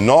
9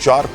4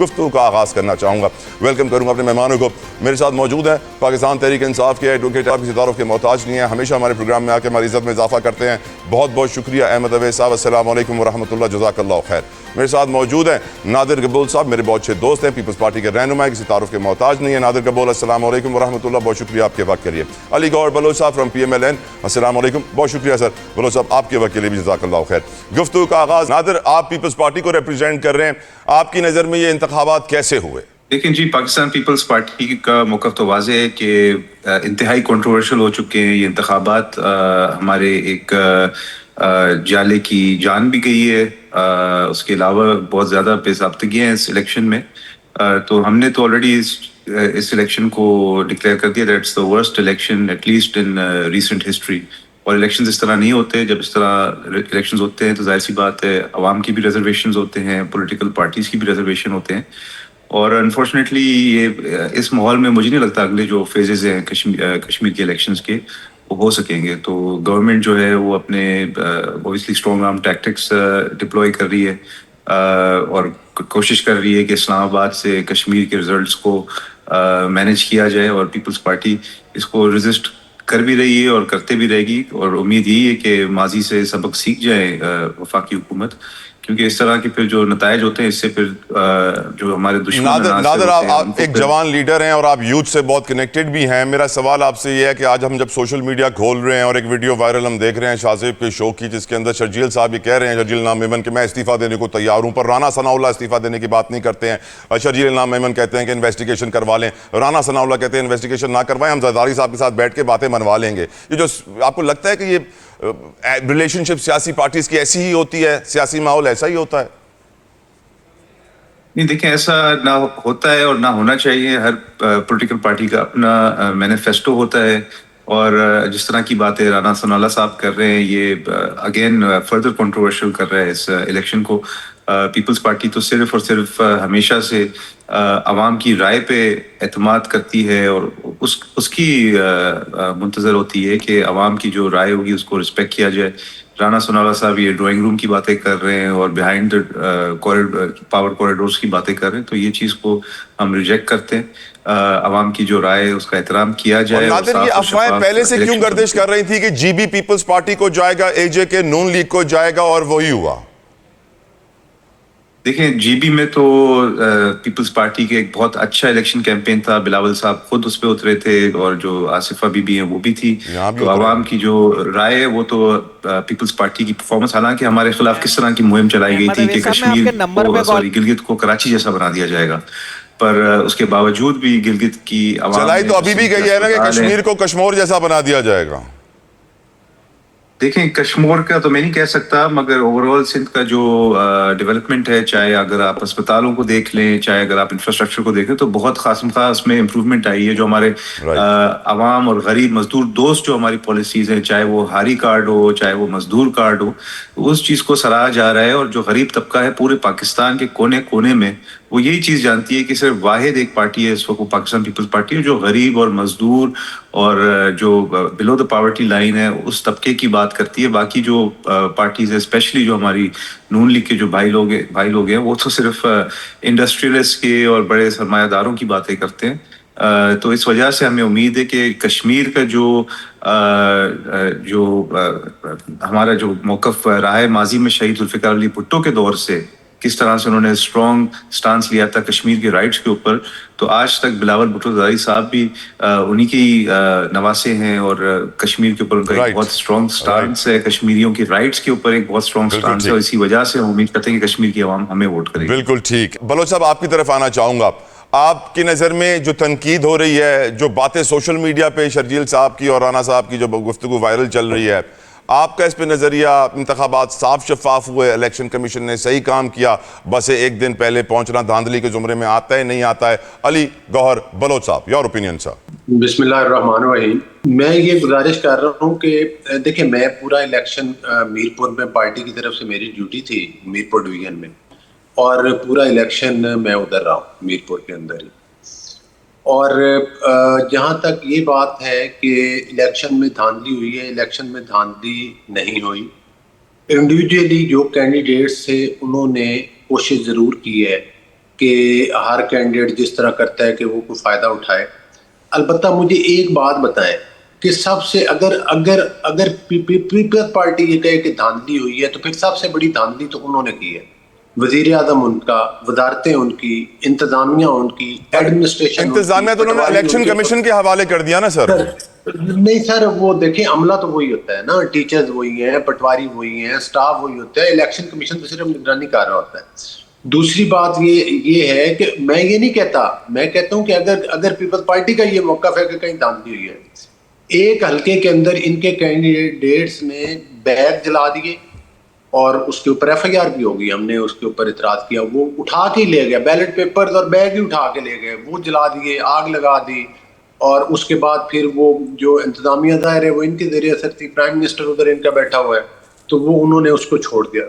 گفتگو کا آغاز کرنا چاہوں گا. ویلکم کروں گا اپنے مہمانوں کو. میرے ساتھ موجود ہیں پاکستان تحریک انصاف کے ایڈوکیٹ، آپ کسی تعارف کے محتاج نہیں ہیں، ہمیشہ ہمارے پروگرام میں آ کے ہماری عزت میں اضافہ کرتے ہیں. بہت بہت شکریہ احمد اویس صاحب. السلام علیکم ورحمۃ اللہ، جزاک اللہ خیر. میرے ساتھ موجود ہیں نادر قبول صاحب، میرے بہت اچھے دوست ہیں، پیپلز پارٹی کے رہنما، کسی تعارف کے محتاج نہیں ہے. نادر قبول السلام علیکم ورحمۃ اللہ، بہت شکریہ آپ کے وقت کے لیے. علی گوہر بلوچ صاحب فرام PMLN، السلام علیکم، بہت شکریہ سر بلوچ صاحب آپ کے وقت کے لیے بھی، جزاک اللہ خیر. گفتگو کا آغاز، نادر آپ پیپلز پارٹی کو ریپرزینٹ کر رہے ہیں، آپ کی نظر میں یہ انتخابات کیسے ہوئے؟ دیکھیں جی، پاکستان پیپلز پارٹی کا موقف تو واضح ہے کہ انتہائی کنٹروورشل ہو چکے ہیں یہ انتخابات. ہمارے ایک جالے کی جان بھی گئی ہے، اس کے علاوہ بہت زیادہ بے ضابطگیاں ہیں اس الیکشن میں. تو ہم نے تو آلریڈی اس الیکشن کو ڈکلیئر کر دیا that's the worst election at least in recent history. اور الیکشنز اس طرح نہیں ہوتے. جب اس طرح الیکشنز ہوتے ہیں تو ظاہر سی بات ہے عوام کی بھی ریزرویشنز ہوتے ہیں، پولیٹیکل پارٹیز کی بھی ریزرویشن ہوتے ہیں. اور انفارچونیٹلی یہ اس ماحول میں مجھے نہیں لگتا اگلے جو فیزز ہیں کشمیر کے الیکشنز کے وہ ہو سکیں گے. تو گورنمنٹ جو ہے وہ اپنے اوبویسلی اسٹرانگ آرم ٹیکٹکس ڈپلوائے کر رہی ہے اور کوشش کر رہی ہے کہ اسلام آباد سے کشمیر کے رزلٹس کو مینیج کیا جائے. اور پیپلز پارٹی اس کو رزسٹ کر بھی رہی ہے اور کرتے بھی رہے گی. اور امید یہی ہے کہ ماضی سے سبق سیکھ جائے وفاقی حکومت، کیونکہ اس طرح کے پھر جو نتائج ہوتے ہیں اس سے پھر جو ہمارے دشمن نادر آپ ایک جوان لیڈر ہیں اور آپ یوتھ سے بہت کنیکٹڈ بھی ہیں. میرا سوال آپ سے یہ ہے کہ آج ہم جب سوشل میڈیا کھول رہے ہیں اور ایک ویڈیو وائرل ہم دیکھ رہے ہیں شاہ زیب کے شو کی، جس کے اندر شرجیل صاحب یہ کہہ رہے ہیں، شرجیل انعام میمن، کہ میں استعفیٰ دینے کو تیار ہوں، پر رانا ثناء اللہ استعفیٰ دینے کی بات نہیں کرتے ہیں. شرجیل انعام میمن کہتے ہیں کہ انویسٹیگیشن کروا لیں، رانا ثناء اللہ کہتے ہیں انویسٹیگیشن نہ کروائیں، ہم زرداری صاحب کے ساتھ بیٹھ کے باتیں منوا لیں گے. یہ جو آپ کو لگتا ہے کہ یہ ریلیشن شپ سیاسی پارٹیز کی ایسی ہی ہوتی ہے، سیاسی ماحول ایسا ہی ہوتا ہے؟ نہیں، دیکھیں ایسا نہ ہوتا ہے اور نہ ہونا چاہیے. ہر پولیٹیکل پارٹی کا اپنا مینیفیسٹو ہوتا ہے. اور جس طرح کی باتیں رانا ثناء اللہ صاحب کر رہے ہیں یہ اگین فردر کنٹروورشل کر رہا ہے اس الیکشن کو. پیپلز پارٹی تو صرف اور صرف ہمیشہ سے عوام کی رائے پہ اعتماد کرتی ہے اور اس کی منتظر ہوتی ہے کہ عوام کی جو رائے ہوگی اس کو رسپیکٹ کیا جائے. رانا ثناء اللہ صاحب یہ ڈرائنگ روم کی باتیں کر رہے ہیں اور بیہائنڈ پاور کوریڈورس کی باتیں کر رہے ہیں، تو یہ چیز کو ہم ریجیکٹ کرتے ہیں. عوام کی جو رائے ہے اس کا احترام کیا جائے. اور نادر یہ افواہیں پہلے سے کیوں گردش کر رہی تھی کہ جی بی پیپلز پارٹی کو جائے گا، اے جے کے نون لیگ کو جائے گا، اور وہی ہوا؟ دیکھیں جی بی میں تو پیپلز پارٹی کے ایک بہت اچھا الیکشن کیمپین تھا. بلاول صاحب خود اس پہ اترے تھے اور جو آصفہ بی بی ہیں وہ بھی تھی. تو عوام کی جو رائے ہے وہ تو پیپلز پارٹی کی پرفارمنس، حالانکہ ہمارے خلاف کس طرح کی مہم چلائی گئی تھی کہ کشمیر کو گلگت کو کراچی جیسا بنا دیا جائے گا، پر اس کے باوجود بھی گلگت کی عوام چلائی تو ابھی بھی گئی ہے نا کہ کشمیر کو کشمور جیسا بنا دیا جائے گا. دیکھیں کشمور کا تو میں نہیں کہہ سکتا، مگر اوور آل سندھ کا جو ڈیولپمنٹ ہے، چاہے اگر آپ اسپتالوں کو دیکھ لیں، چاہے اگر آپ انفراسٹرکچر کو دیکھیں، تو بہت خاص اس میں امپروومنٹ آئی ہے. جو ہمارے عوام اور غریب مزدور دوست جو ہماری پالیسیز ہیں، چاہے وہ ہاری کارڈ ہو، چاہے وہ مزدور کارڈ ہو، اس چیز کو سراہا جا رہا ہے. اور جو غریب طبقہ ہے پورے پاکستان کے کونے کونے میں، وہ یہی چیز جانتی ہے کہ صرف واحد ایک پارٹی ہے اس وقت، پاکستان پیپلز پارٹی ہے، جو غریب اور مزدور اور جو بلو دا پاورٹی لائن ہے اس طبقے کی بات کرتی ہے. باقی جو پارٹیز ہے، اسپیشلی جو ہماری نون لیگ کے جو بھائی لوگ ہیں، وہ تو صرف انڈسٹریلسٹ کے اور بڑے سرمایہ داروں کی باتیں کرتے ہیں. تو اس وجہ سے ہمیں امید ہے کہ کشمیر کا جو ہمارا جو موقف رہا ہے ماضی میں شہید ذوالفقار علی بھٹو کے دور سے، کس طرح سے انہوں نے اسٹرانگ سٹانس لیا تھا کشمیر کے رائٹس کے اوپر، تو آج تک بلاول بھٹو زرداری صاحب بھی انہی کی نواسے ہیں. اور کشمیر کے اوپر ان کا ایک بہت اسٹرانگ سٹانس ہے، کشمیریوں کی رائٹس کے اوپر ایک بہت اسٹرانگ سٹانس ہے، اور اسی وجہ سے ہم امید کرتے ہیں کہ کشمیر کی عوام ہمیں ووٹ کرے گی. بالکل ٹھیک. بلوچ صاحب آپ کی طرف آنا چاہوں گا. آپ کی نظر میں جو تنقید ہو رہی ہے، جو باتیں سوشل میڈیا پہ شرجیل صاحب کی اور رانا صاحب کی جو گفتگو وائرل چل رہی ہے، آپ کا اس پہ نظریہ؟ انتخابات صاف شفاف ہوئے، الیکشن کمیشن نے صحیح کام کیا، بس ایک دن پہلے پہنچنا دھاندلی کے زمرے میں آتا ہے نہیں آتا ہے؟ علی گوہر بلوچ صاحب، یور اوپینین سر. بسم اللہ الرحمن الرحیم. میں یہ گزارش کر رہا ہوں کہ دیکھیں میں پورا الیکشن میرپور میں پارٹی کی طرف سے میری ڈیوٹی تھی میرپور ڈویژن میں، اور پورا الیکشن میں ادھر رہا ہوں میرپور کے اندر ہی. اور جہاں تک یہ بات ہے کہ الیکشن میں دھاندلی ہوئی ہے، الیکشن میں دھاندلی نہیں ہوئی. انڈیویجولی جو کینڈیڈیٹس تھے انہوں نے کوشش ضرور کی ہے کہ ہر کینڈیڈیٹ جس طرح کرتا ہے کہ وہ کوئی فائدہ اٹھائے. البتہ مجھے ایک بات بتائیں کہ سب سے اگر پیپلز پارٹی یہ کہے کہ دھاندلی ہوئی ہے تو پھر سب سے بڑی دھاندلی تو انہوں نے کی ہے. وزیر اعظم ان کا، وزارتیں ان کی، انتظامیہ ان کی، ایڈمنسٹریشن انتظامیہ تو انہوں نے الیکشن کمیشن کے حوالے کر دیا نا سر. نہیں سر، وہ دیکھیں عملہ تو وہی ہوتا ہے نا، ٹیچرز وہی ہیں، پٹواری وہی ہیں، سٹاف وہی ہوتا ہے. الیکشن کمیشن تو صرف نگرانی کر رہا ہوتا ہے. دوسری بات یہ ہے کہ میں یہ نہیں کہتا، میں کہتا ہوں کہ اگر پیپلز پارٹی کا یہ موقف ہے کہ کہیں دھاندلی ہوئی ہے، ایک حلقے کے اندر ان کے کینڈیڈیٹس نے بیگ جلا دیے اور اس کے اوپر ایف آئی آر بھی ہوگی، ہم نے اس کے اوپر اعتراض کیا. وہ اٹھا کے لے گئے بیلٹ پیپرز اور بیگ ہی اٹھا کے لے گئے، وہ جلا دیے، آگ لگا دی. اور اس کے بعد پھر وہ جو انتظامیہ ظاہر ہے وہ ان کے ذریعے اثر تھی، پرائم منسٹر ادھر ان کا بیٹھا ہوا ہے تو وہ انہوں نے اس کو چھوڑ دیا.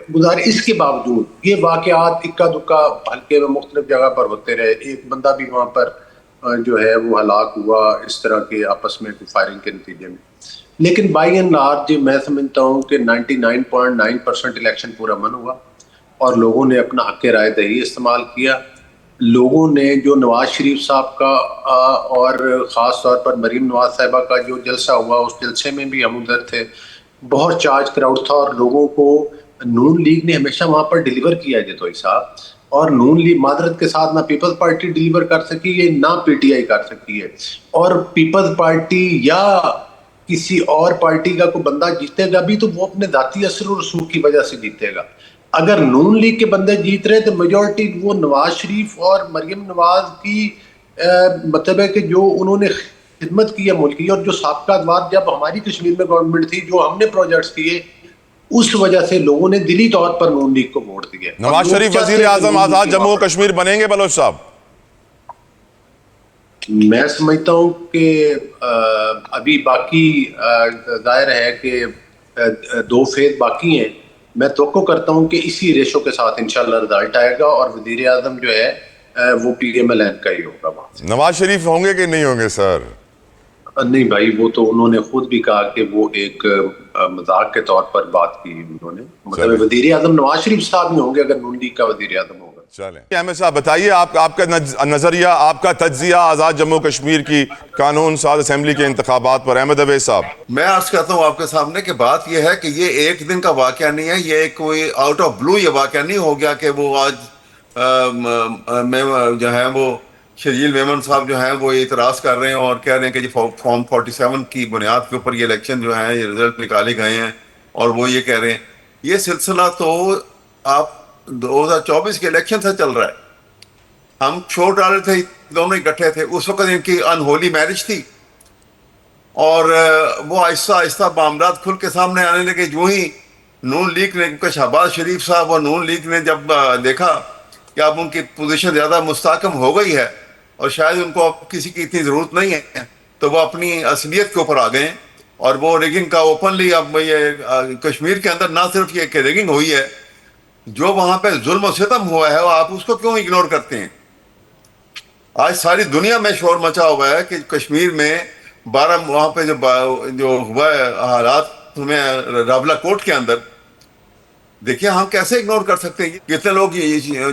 اس کے باوجود یہ واقعات اکا دکا حلقے میں مختلف جگہ پر ہوتے رہے. ایک بندہ بھی وہاں پر جو ہے وہ ہلاک ہوا اس طرح کے آپس میں فائرنگ کے نتیجے میں. لیکن بائی اینڈ لارج میں سمجھتا ہوں کہ 99.9% الیکشن پورا من ہوا اور لوگوں نے اپنا حق رائے دہی استعمال کیا. لوگوں نے جو نواز شریف صاحب کا اور خاص طور پر مریم نواز صاحبہ کا جو جلسہ ہوا، اس جلسے میں بھی ہم ادھر تھے، بہت چارج کراؤڈ تھا اور لوگوں کو نون لیگ نے ہمیشہ وہاں پر ڈیلیور کیا جتوئی صاحب. اور نون لیگ معذرت کے ساتھ نہ پیپلز پارٹی ڈیلیور کر سکی ہے نہ پی ٹی آئی کر سکی ہے. اور پیپلز پارٹی یا کسی اور پارٹی کا کوئی بندہ جیتے گا بھی تو وہ اپنے ذاتی اثر و رسوخ کی وجہ سے جیتے گا. اگر نون لیگ کے بندے جیت رہے تو میجورٹی وہ نواز شریف اور مریم نواز کی مطلب ہے کہ جو انہوں نے خدمت کی ہے ملک کی، اور جو سابقہ ادوار جب ہماری کشمیر میں گورنمنٹ تھی جو ہم نے پروجیکٹس کیے، اس وجہ سے لوگوں نے دلی طور پر نون لیگ کو ووٹ دیے. نواز شریف وزیر اعظم آزاد جموں کشمیر بنیں گے بلوچ صاحب؟ میں سمجھتا ہوں کہ ابھی باقی ظاہر ہے کہ 2 فیز باقی ہیں. میں توقع کرتا ہوں کہ اسی ریشو کے ساتھ انشاءاللہ رزلٹ آئے گا اور وزیر اعظم جو ہے وہ پی ایم ایل این کا ہی ہوگا. وہاں نواز شریف ہوں گے کہ نہیں ہوں گے سر؟ نہیں بھائی، وہ تو انہوں نے خود بھی کہا کہ وہ ایک مذاق کے طور پر بات کی انہوں نے. مطلب وزیر اعظم نواز شریف صاحب ہی ہوں گے اگر نون لیگ کا وزیر اعظم ہوگا. چلیں احمد صاحب بتائیے، آپ کا نظریہ، آپ کا تجزیہ آزاد جموں کشمیر کی قانون ساز اسمبلی کے انتخابات پر. احمد اویس صاحب. میں عرض کرتا ہوں آپ کے سامنے کہ بات یہ ہے کہ یہ ایک دن کا واقعہ نہیں ہے، یہ کوئی آؤٹ آف بلو یہ واقعہ نہیں ہو گیا کہ وہ آج جو ہے وہ شرجیل میمن صاحب جو ہیں وہ اعتراض کر رہے ہیں اور کہہ رہے ہیں کہ جی فارم 47 کی بنیاد کے اوپر یہ الیکشن جو ہیں یہ رزلٹ نکالے گئے ہیں اور وہ یہ کہہ رہے ہیں. یہ سلسلہ تو آپ 2024 کے الیکشن سے چل رہا ہے. ہم چھوڑ ڈالے تھے، دونوں اکٹھے تھے اس وقت، ان کی انہولی میرج تھی اور وہ آہستہ آہستہ معاملات کھل کے سامنے آنے لگے. جو ہی نون لیگ نے، کیونکہ شہباز شریف صاحب اور نون لیگ نے جب دیکھا کہ اب ان کی پوزیشن زیادہ مستحکم ہو گئی ہے اور شاید ان کو اب کسی کی اتنی ضرورت نہیں ہے، تو وہ اپنی اصلیت کے اوپر آ گئے اور وہ ریگنگ کا اوپنلی. اب یہ کشمیر کے اندر نہ صرف یہ کہ ریگنگ ہوئی ہے، جو وہاں پہ ظلم و ستم ہوا ہے آپ اس کو کیوں اگنور کرتے ہیں؟ آج ساری دنیا میں شور مچا ہوا ہے کہ کشمیر میں 12 وہاں پہ جو ہوا ہے حالات ہمیں راولا کوٹ کے اندر، دیکھیے ہم کیسے اگنور کر سکتے ہیں؟ کتنے لوگ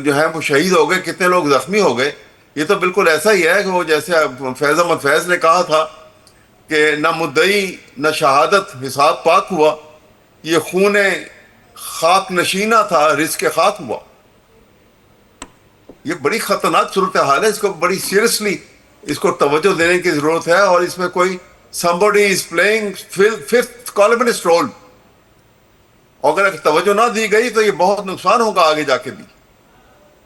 جو ہیں وہ شہید ہو گئے، کتنے لوگ زخمی ہو گئے. یہ تو بالکل ایسا ہی ہے کہ وہ جیسے فیض احمد فیض نے کہا تھا کہ نہ مدعی نہ شہادت، حساب پاک ہوا، یہ خون خاک نشینہ تھا، رزق خاک ہوا. یہ بڑی خطرناک صورتحال ہے، اس کو بڑی سیریسلی اس کو توجہ دینے کی ضرورت ہے اور اس میں کوئی somebody is playing fifth columnist role. اگر توجہ نہ دی گئی تو یہ بہت نقصان ہوگا آگے جا کے بھی.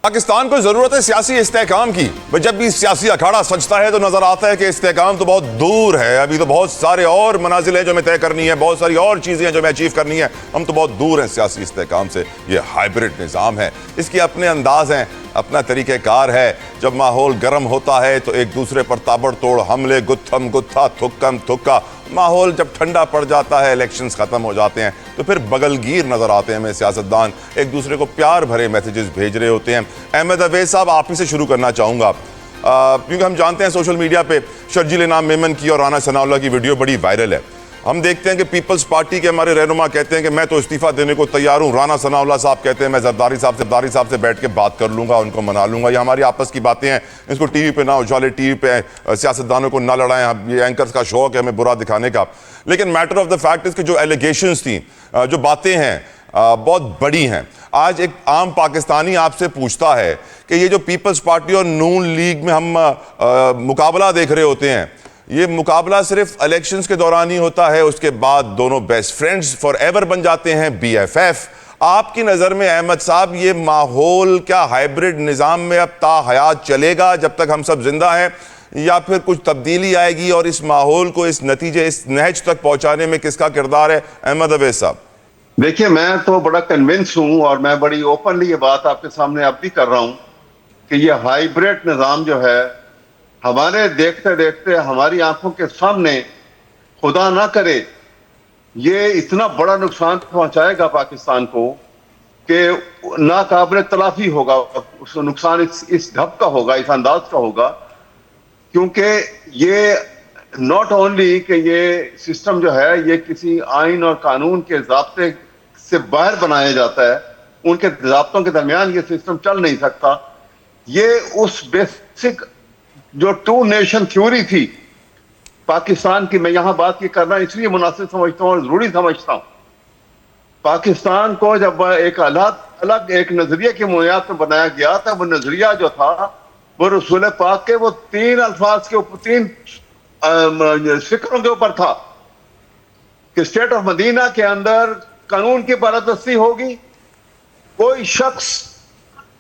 پاکستان کو ضرورت ہے سیاسی استحکام کی. جب بھی سیاسی اکھاڑا سجتا ہے تو نظر آتا ہے کہ استحکام تو بہت دور ہے، ابھی تو بہت سارے اور منازل ہیں جو ہمیں طے کرنی ہے، بہت ساری اور چیزیں ہیں جو ہمیں اچیو کرنی ہے. ہم تو بہت دور ہیں سیاسی استحکام سے. یہ ہائبرڈ نظام ہے، اس کے اپنے انداز ہیں، اپنا طریقہ کار ہے. جب ماحول گرم ہوتا ہے تو ایک دوسرے پر تابڑ توڑ حملے، گتھم گتھا، تھکم تھکا. ماحول جب ٹھنڈا پڑ جاتا ہے، الیکشنز ختم ہو جاتے ہیں تو پھر بغل گیر نظر آتے ہیں ہمیں سیاستدان، ایک دوسرے کو پیار بھرے میسیجز بھیج رہے ہوتے ہیں. احمد اویس صاحب، آپ ہی سے شروع کرنا چاہوں گا کیونکہ ہم جانتے ہیں سوشل میڈیا پہ شرجیل انعام میمن کی اور رانا ثناء اللہ کی ویڈیو بڑی وائرل ہے. ہم دیکھتے ہیں کہ پیپلز پارٹی کے ہمارے رہنما کہتے ہیں کہ میں تو استعفیٰ دینے کو تیار ہوں. رانا ثناء اللہ صاحب کہتے ہیں میں زرداری صاحب سے بیٹھ کے بات کر لوں گا, ان کو منا لوں گا. یہ ہماری آپس کی باتیں ہیں, اس کو ٹی وی پہ نہ اچھالے, ٹی وی پہ سیاستدانوں کو نہ لڑائیں. یہ اینکرز کا شوق ہے ہمیں برا دکھانے کا. لیکن میٹر آف دا فیکٹ اس کے جو ایلیگیشنز تھیں, جو باتیں ہیں, بہت بڑی ہیں. آج ایک عام پاکستانی آپ سے پوچھتا ہے کہ یہ جو پیپلز پارٹی اور نون لیگ میں ہم مقابلہ دیکھ رہے ہوتے ہیں, یہ مقابلہ صرف الیکشنز کے دوران ہی ہوتا ہے, اس کے بعد دونوں بیسٹ فرینڈز فار ایور بن جاتے ہیں, بی ایف ایف. آپ کی نظر میں احمد صاحب یہ ماحول کیا ہائیبرڈ نظام میں اب تا حیات چلے گا جب تک ہم سب زندہ ہیں, یا پھر کچھ تبدیلی آئے گی, اور اس ماحول کو, اس نتیجے, اس نہج تک پہنچانے میں کس کا کردار ہے؟ احمد اویس صاحب. دیکھیے میں تو بڑا کنونس ہوں, اور میں بڑی اوپنلی یہ بات آپ کے سامنے اب بھی کر رہا ہوں کہ یہ ہائیبرڈ نظام جو ہے ہمارے دیکھتے دیکھتے ہماری آنکھوں کے سامنے, خدا نہ کرے, یہ اتنا بڑا نقصان پہنچائے گا پاکستان کو کہ ناقابل تلافی ہوگا. اس نقصان اس ڈھب کا ہوگا, اس انداز کا ہوگا, کیونکہ یہ ناٹ اونلی کہ یہ سسٹم جو ہے یہ کسی آئین اور قانون کے ضابطے سے باہر بنایا جاتا ہے, ان کے ضابطوں کے درمیان یہ سسٹم چل نہیں سکتا. یہ اس بیسک جو ٹو نیشن تھیوری تھی پاکستان کی, میں یہاں بات یہ کرنا اس لیے مناسب سمجھتا ہوں اور ضروری سمجھتا ہوں. پاکستان کو جب ایک الگ ایک نظریے کی بنیاد پر بنایا گیا تھا, وہ نظریہ جو تھا وہ رسول پاک کے وہ 3 الفاظ کے اوپر, 3 فکروں کے اوپر تھا کہ اسٹیٹ آف مدینہ کے اندر قانون کی بالادستی ہوگی, کوئی شخص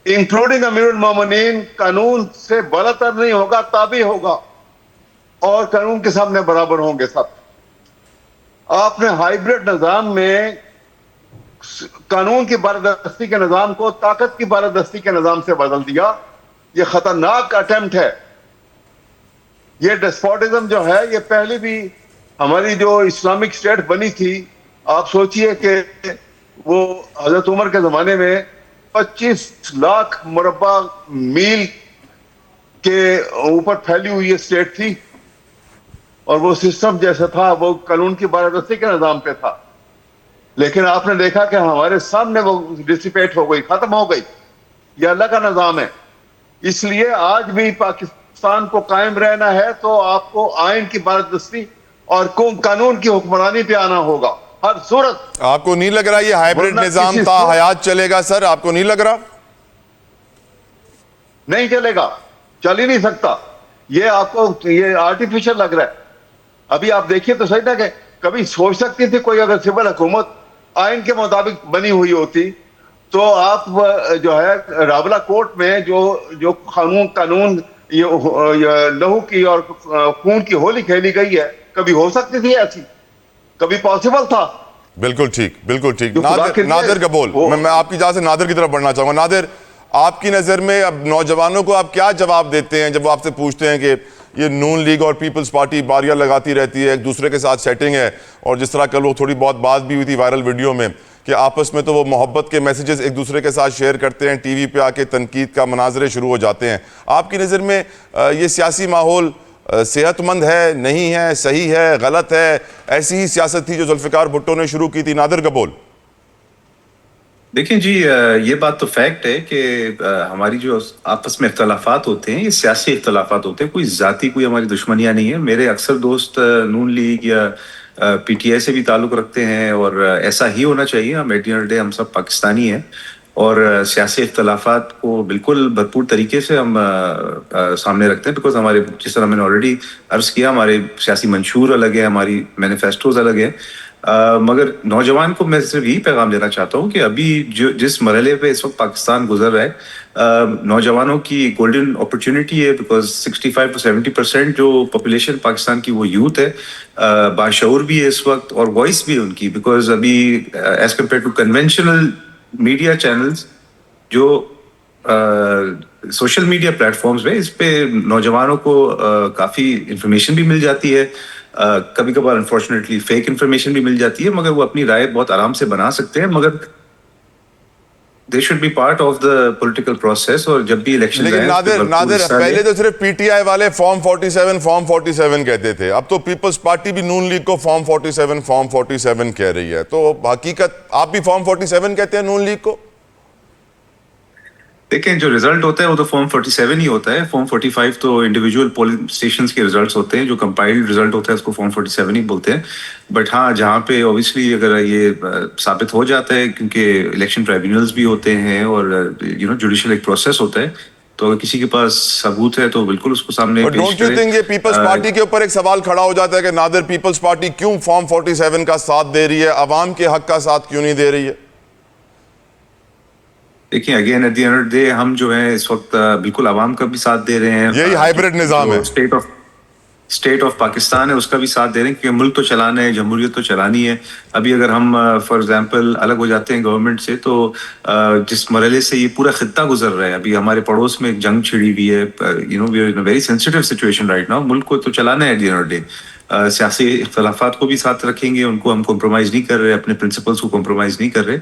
انکلوڈنگ امیر المومنین قانون سے بالاتر نہیں ہوگا, تابع ہوگا, اور قانون کے سامنے برابر ہوں گے سب. آپ نے ہائیبرڈ نظام میں قانون کی بالادستی کے نظام کو طاقت کی بالادستی کے نظام سے بدل دیا. یہ خطرناک اٹیمپٹ ہے. یہ ڈسپوٹزم جو ہے یہ پہلے بھی ہماری جو اسلامک اسٹیٹ بنی تھی, آپ سوچئے کہ وہ حضرت عمر کے زمانے میں 25 لاکھ مربع میل کے اوپر پھیلی ہوئی اسٹیٹ تھی, اور وہ سسٹم جیسا تھا وہ قانون کی بالادستی کے نظام پہ تھا. لیکن آپ نے دیکھا کہ ہمارے سامنے وہ ڈسپیٹ ہو گئی, ختم ہو گئی. یہ اللہ کا نظام ہے. اس لیے آج بھی پاکستان کو قائم رہنا ہے تو آپ کو آئین کی بالادستی اور قانون کی حکمرانی پہ آنا ہوگا ہر صورت. آپ کو نہیں لگ رہا یہ ہائیبرڈ نظام تا حیات چلے گا سر؟ آپ کو نہیں لگ رہا؟ نہیں چلے گا, چل ہی نہیں سکتا. یہ آپ کو یہ آرٹیفیشل لگ رہا ہے. ابھی آپ دیکھیے تو صحیح تھا کہ کبھی سوچ سکتی تھی کوئی اگر سول حکومت آئین کے مطابق بنی ہوئی ہوتی تو آپ جو ہے رابلہ کوٹ میں جو قانون لہو کی اور خون کی ہولی کھیلی گئی ہے, کبھی ہو سکتی تھی ایسی؟ کبھی پاسبل تھا؟ بالکل ٹھیک, بالکل ٹھیک. نادر قبول, میں آپ کی جانب سے نادر کی طرف بڑھنا چاہوں گا. نادر, آپ کی نظر میں اب نوجوانوں کو آپ کیا جواب دیتے ہیں جب وہ آپ سے پوچھتے ہیں کہ یہ نون لیگ اور پیپلز پارٹی باریاں لگاتی رہتی ہے, ایک دوسرے کے ساتھ سیٹنگ ہے, اور جس طرح کل وہ تھوڑی بہت بات بھی ہوئی تھی وائرل ویڈیو میں کہ آپس میں تو وہ محبت کے میسیجز ایک دوسرے کے ساتھ شیئر کرتے ہیں, ٹی وی پہ آ کے تنقید کا مناظرے شروع ہو جاتے ہیں. آپ کی نظر میں یہ سیاسی ماحول صحت مند ہے, نہیں ہے, صحیح ہے, غلط ہے؟ ایسی ہی سیاست تھی جو ذوالفقار بھٹو نے شروع کی تھی. نادر قبول. دیکھیں جی, یہ بات تو فیکٹ ہے کہ ہماری جو آپس میں اختلافات ہوتے ہیں یہ سیاسی اختلافات ہوتے ہیں, کوئی ذاتی کوئی ہماری دشمنیاں نہیں ہیں. میرے اکثر دوست نون لیگ یا پی ٹی آئی سے بھی تعلق رکھتے ہیں, اور ایسا ہی ہونا چاہیے. ہم at the end of the day ہم سب پاکستانی ہیں, اور سیاسی اختلافات کو بالکل بھرپور طریقے سے ہم سامنے رکھتے ہیں, بیکاز ہمارے, جس طرح میں نے آلریڈی عرض کیا, ہمارے سیاسی منشور الگ ہیں, ہماری مینیفیسٹوز الگ ہیں. مگر نوجوان کو میں صرف یہی پیغام دینا چاہتا ہوں کہ ابھی جس مرحلے پہ اس وقت پاکستان گزر رہا ہے, نوجوانوں کی گولڈن اپرچونٹی ہے, بیکاز 65 to 70% جو پاپولیشن پاکستان کی وہ یوتھ ہے, باشعور بھی ہے اس وقت, اور وائس بھی ہے ان کی. بیکاز ابھی as compare to conventional media channels جو سوشل میڈیا پلیٹ فارمز میں, اس پہ نوجوانوں کو کافی انفارمیشن بھی مل جاتی ہے, کبھی کبھار انفارچونیٹلی فیک انفارمیشن بھی مل جاتی ہے, مگر وہ اپنی رائے بہت آرام سے بنا سکتے ہیں. مگر they should be part of the political process. اور جب بھی الیکشن لیکن نادر پہلے تو صرف پی ٹی آئی والے فارم 47 کہتے تھے, اب تو پیپلز پارٹی بھی نون لیگ کو فارم 47 کہہ رہی ہے, تو حقیقت آپ بھی فارم 47 کہتے ہیں نون لیگ کو؟ دیکھیں جو ریزلٹ ہوتا ہے وہ تو فارم 47 ہی ہوتا ہے. فارم 45 تو انڈیویجول پولنگ اسٹیشنز کے ریزلٹس ہوتے ہیں, جو کمپائلڈ ریزلٹ ہوتا ہے اس کو فارم 47 ہی بولتے ہیں. بٹ ہاں جہاں پہ اوبیسلی اگر یہ ثابت ہو جاتا ہے, کیونکہ الیکشن ٹرائبیونلز بھی ہوتے ہیں اور جوڈیشل ایک پروسیس ہوتا ہے, تو اگر کسی کے پاس ثبوت ہے تو بالکل اس کو سامنے پیش ڈونٹ یو تھنک یہ پیپلز پارٹی کے اوپر ایک سوال کھڑا ہو جاتا ہے کہ نادر پیپلز پارٹی کیوں فارم 47 کا ساتھ دے رہی ہے, عوام کے حق کا ساتھ کیوں نہیں دے رہی ہے؟ دیکھیں again at the end of the day ہم جو ہیں اس وقت بالکل عوام کا بھی ساتھ دے رہے ہیں. یہی ہائبرڈ نظام ہے, اسٹیٹ آف پاکستان ہے اس کا بھی ساتھ دے رہے ہیں, کیونکہ ملک تو چلانا ہے, جمہوریت تو چلانی ہے. ابھی اگر ہم فار ایگزامپل الگ ہو جاتے ہیں گورنمنٹ سے, تو جس مرحلے سے یہ پورا خطہ گزر رہا ہے, ابھی ہمارے پڑوس میں ایک جنگ چھڑی ہوئی ہے, we are in a very sensitive situation right now. ملک کو تو چلانا ہے at the end of the day. سیاسی اختلافات کو بھی ساتھ رکھیں گے, ان کو ہم کمپرومائز نہیں کر رہے, اپنے پرنسپلس کو کمپرومائز نہیں کر رہے,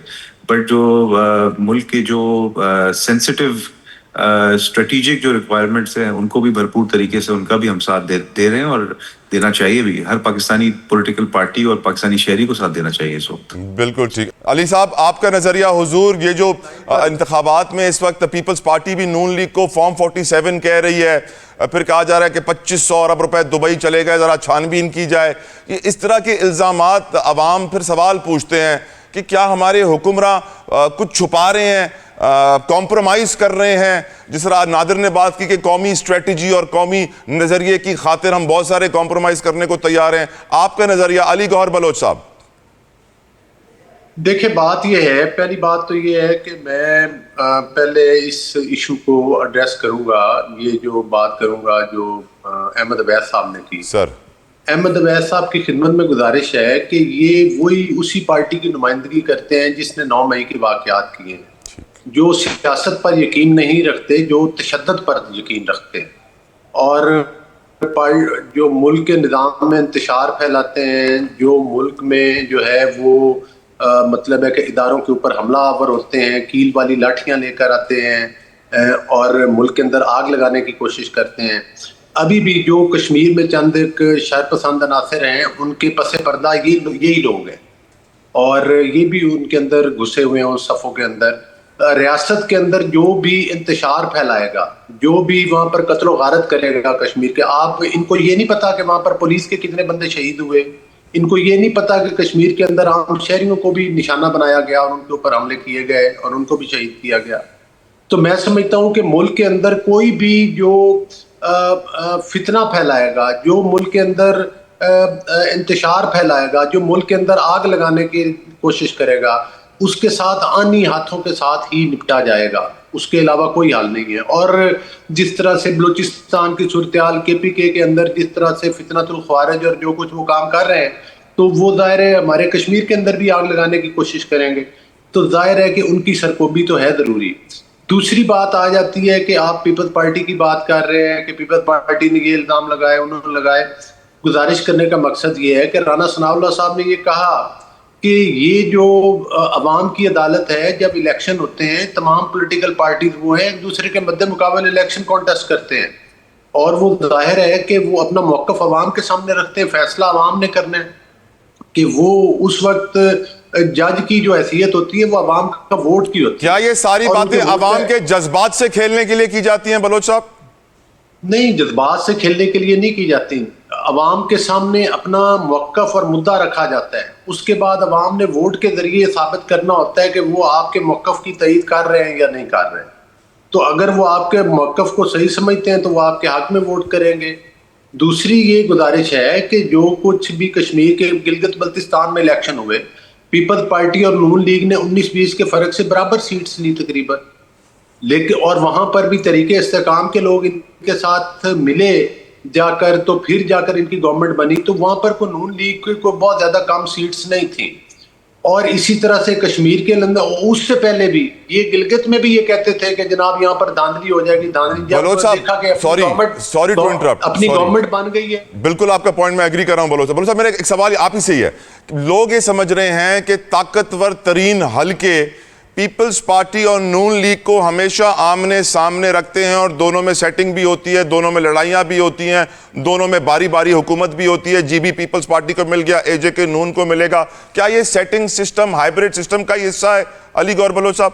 بٹ جو ملک کے جو سینسیٹیو اسٹریٹجک جو ریکوائرمنٹس ہیں ان کو بھی بھرپور طریقے سے ان کا بھی ہم ساتھ دے رہے ہیں, اور دینا چاہیے بھی. ہر پاکستانی پولیٹیکل پارٹی اور پاکستانی شہری کو ساتھ دینا چاہیے اس وقت. بالکل ٹھیک. علی صاحب آپ کا نظریہ حضور, یہ جو انتخابات میں اس وقت پیپلز پارٹی بھی نون لیگ کو فارم 47 کہہ رہی ہے, پھر کہا جا رہا ہے کہ 2500 ارب روپے دبئی چلے گئے, ذرا چھان بین کی جائے, اس طرح کے الزامات عوام پھر سوال پوچھتے ہیں کہ کیا ہمارے حکمراں کچھ چھپا رہے ہیں, کمپرومائز کر رہے ہیں؟ جس طرح نادر نے بات کی کہ قومی اسٹریٹجی اور قومی نظریے کی خاطر ہم بہت سارے کمپرومائز کرنے کو تیار ہیں, آپ کا نظریہ علی گوہر بلوچ صاحب؟ دیکھیں بات یہ ہے, پہلی بات تو یہ ہے کہ میں پہلے اس ایشو کو ایڈریس کروں گا, یہ جو بات کروں گا جو احمد عبید صاحب نے کی. سر احمد عبید صاحب کی خدمت میں گزارش ہے کہ یہ وہی اسی پارٹی کی نمائندگی کرتے ہیں جس نے 9 مئی کے واقعات کیے ہیں, جو سیاست پر یقین نہیں رکھتے, جو تشدد پر یقین رکھتے ہیں, اور جو ملک کے نظام میں انتشار پھیلاتے ہیں, جو ملک میں جو ہے وہ مطلب ہے کہ اداروں کے اوپر حملہ آور ہوتے ہیں, کیل والی لاٹھیاں لے کر آتے ہیں اور ملک کے اندر آگ لگانے کی کوشش کرتے ہیں. ابھی بھی جو کشمیر میں چند ایک شر پسند عناصر ہیں, ان کے پس پردہ یہی لوگ ہیں, اور یہ بھی ان کے اندر گھسے ہوئے ہیں اس صفوں کے اندر. ریاست کے اندر جو بھی انتشار پھیلائے گا, جو بھی وہاں پر قتل و غارت کرے گا کشمیر کے, آپ ان کو یہ نہیں پتا کہ وہاں پر پولیس کے کتنے بندے شہید ہوئے, ان کو یہ نہیں پتا کہ کشمیر کے اندر عام شہریوں کو بھی نشانہ بنایا گیا اور ان کے اوپر حملے کیے گئے اور ان کو بھی شہید کیا گیا. تو میں سمجھتا ہوں کہ ملک کے اندر کوئی بھی جو فتنہ پھیلائے گا, جو ملک کے اندر انتشار پھیلائے گا, جو ملک کے اندر آگ لگانے کی کوشش کرے گا, اس کے ساتھ آنی ہاتھوں کے ساتھ ہی نپٹا جائے گا, اس کے علاوہ کوئی حل نہیں ہے. اور جس طرح سے بلوچستان کی صورتحال KPK کے اندر جس طرح سے فتنۃ الخوارج اور جو کچھ وہ کام کر رہے ہیں, تو وہ ظاہر ہے ہمارے کشمیر کے اندر بھی آگ لگانے کی کوشش کریں گے, تو ظاہر ہے کہ ان کی سرکوبی تو ہے ضروری. دوسری بات آ جاتی ہے کہ آپ پیپلز پارٹی کی بات کر رہے ہیں کہ پیپلز پارٹی نے یہ الزام لگائے, انہوں نے لگائے. گزارش کرنے کا مقصد یہ ہے کہ رانا ثناء اللہ صاحب نے یہ کہا کہ یہ جو عوام کی عدالت ہے, جب الیکشن ہوتے ہیں تمام پولیٹیکل پارٹیز وہ ہیں ایک دوسرے کے مد مقابل الیکشن کانٹیسٹ کرتے ہیں, اور وہ ظاہر ہے کہ وہ اپنا موقف عوام کے سامنے رکھتے ہیں, فیصلہ عوام نے کرنا ہے کہ وہ اس وقت جج کی جو حیثیت ہوتی ہے وہ عوام کا ووٹ کی ہوتی ہے. کیا یہ ساری باتیں عوام کے جذبات سے کھیلنے کے لیے کی جاتی ہیں بلوچ صاحب؟ نہیں, جذبات سے کھیلنے کے لیے نہیں کی جاتی. عوام کے سامنے اپنا موقف اور مدعا رکھا جاتا ہے, اس کے بعد عوام نے ووٹ کے ذریعے ثابت کرنا ہوتا ہے کہ وہ آپ کے موقف کی تائید کر رہے ہیں یا نہیں کر رہے ہیں. تو اگر وہ آپ کے موقف کو صحیح سمجھتے ہیں تو وہ آپ کے حق میں ووٹ کریں گے. دوسری یہ گزارش ہے کہ جو کچھ بھی کشمیر کے گلگت بلتستان میں الیکشن ہوئے, پیپلز پارٹی اور نون لیگ نے 19-20 کے فرق سے برابر سیٹس لی تقریباً, لیکن اور وہاں پر بھی طریقے استحکام کے لوگ ان کے ساتھ ملے جا کر, تو پھر جا کر ان کی گورنمنٹ بنی, تو وہاں پر کوئی نون لیگ کو بہت زیادہ کم سیٹس نہیں تھیں. اور اسی طرح سے کشمیر کے اندر اس سے پہلے بھی یہ گلگت میں بھی یہ کہتے تھے کہ جناب یہاں پر دھاندلی ہو جائے گی, دھاندلی بلوچ صاحب اپنی گورنمنٹ بن گئی ہے. بالکل آپ کا پوائنٹ میں ایگری کر رہا ہوں بلوچ صاحب. بلوچ صاحب میرا ایک سوال آپ ہی سے ہی ہے, لوگ یہ سمجھ رہے ہیں کہ طاقتور ترین حلقے پیپلز پارٹی اور نون لیگ کو ہمیشہ آمنے سامنے رکھتے ہیں اور دونوں میں سیٹنگ بھی ہوتی ہے, دونوں میں لڑائیاں بھی ہوتی ہیں, دونوں میں باری باری حکومت بھی ہوتی ہے. جی بی پیپلز پارٹی کو مل گیا, اے جے کے نون کو ملے گا. کیا یہ سیٹنگ سسٹم ہائیبریڈ سسٹم کا حصہ ہے علی گور بلوچ صاحب؟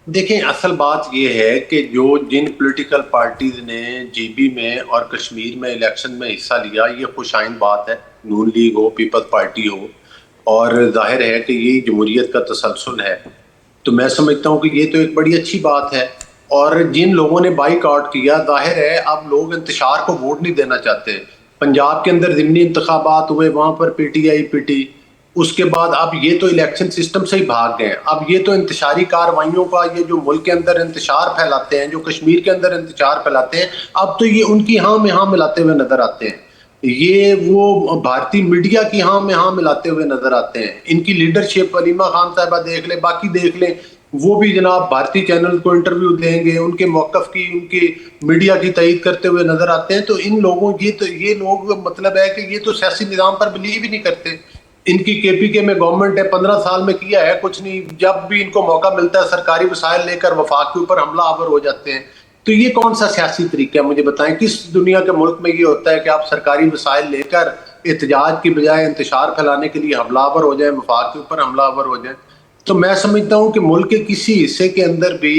دیکھیں اصل بات یہ ہے کہ جن پولیٹیکل پارٹیز نے جی بی میں اور کشمیر میں الیکشن میں حصہ لیا, یہ خوش آئند بات ہے, نون لیگ ہو, پیپلز پارٹی ہو, اور ظاہر ہے کہ یہ جمہوریت کا تسلسل ہے. تو میں سمجھتا ہوں کہ یہ تو ایک بڑی اچھی بات ہے. اور جن لوگوں نے بائیک آؤٹ کیا, ظاہر ہے اب لوگ انتشار کو ووٹ نہیں دینا چاہتے. پنجاب کے اندر ضمنی انتخابات ہوئے, وہاں پر پی ٹی آئی پٹی, اس کے بعد اب یہ تو الیکشن سسٹم سے ہی بھاگ گئے. اب یہ تو انتشاری کارروائیوں کا, یہ جو ملک کے اندر انتشار پھیلاتے ہیں, جو کشمیر کے اندر انتشار پھیلاتے ہیں, اب تو یہ ان کی ہاں میں ہاں ملاتے ہوئے نظر آتے ہیں. یہ وہ بھارتی میڈیا کی ہاں میں ہاں ملاتے ہوئے نظر آتے ہیں. ان کی لیڈرشپ, علیمہ خان صاحبہ دیکھ لیں, باقی دیکھ لیں, وہ بھی جناب بھارتی چینل کو انٹرویو دیں گے, ان کے موقف کی, ان کی میڈیا کی تائید کرتے ہوئے نظر آتے ہیں. تو ان لوگوں یہ لوگ مطلب ہے کہ یہ تو سیاسی نظام پر بلیو ہی نہیں کرتے. ان کی کے پی کے میں گورنمنٹ ہے, 15 سال میں کیا ہے کچھ نہیں. جب بھی ان کو موقع ملتا ہے سرکاری وسائل لے کر وفاق کے اوپر حملہ آور ہو جاتے ہیں. تو یہ کون سا سیاسی طریقہ ہے مجھے بتائیں؟ کس دنیا کے ملک میں یہ ہوتا ہے کہ آپ سرکاری وسائل لے کر احتجاج کی بجائے انتشار پھیلانے کے لیے حملہ آور ہو جائیں, وفاق کے اوپر حملہ آور ہو جائیں؟ تو میں سمجھتا ہوں کہ ملک کے کسی حصے کے اندر بھی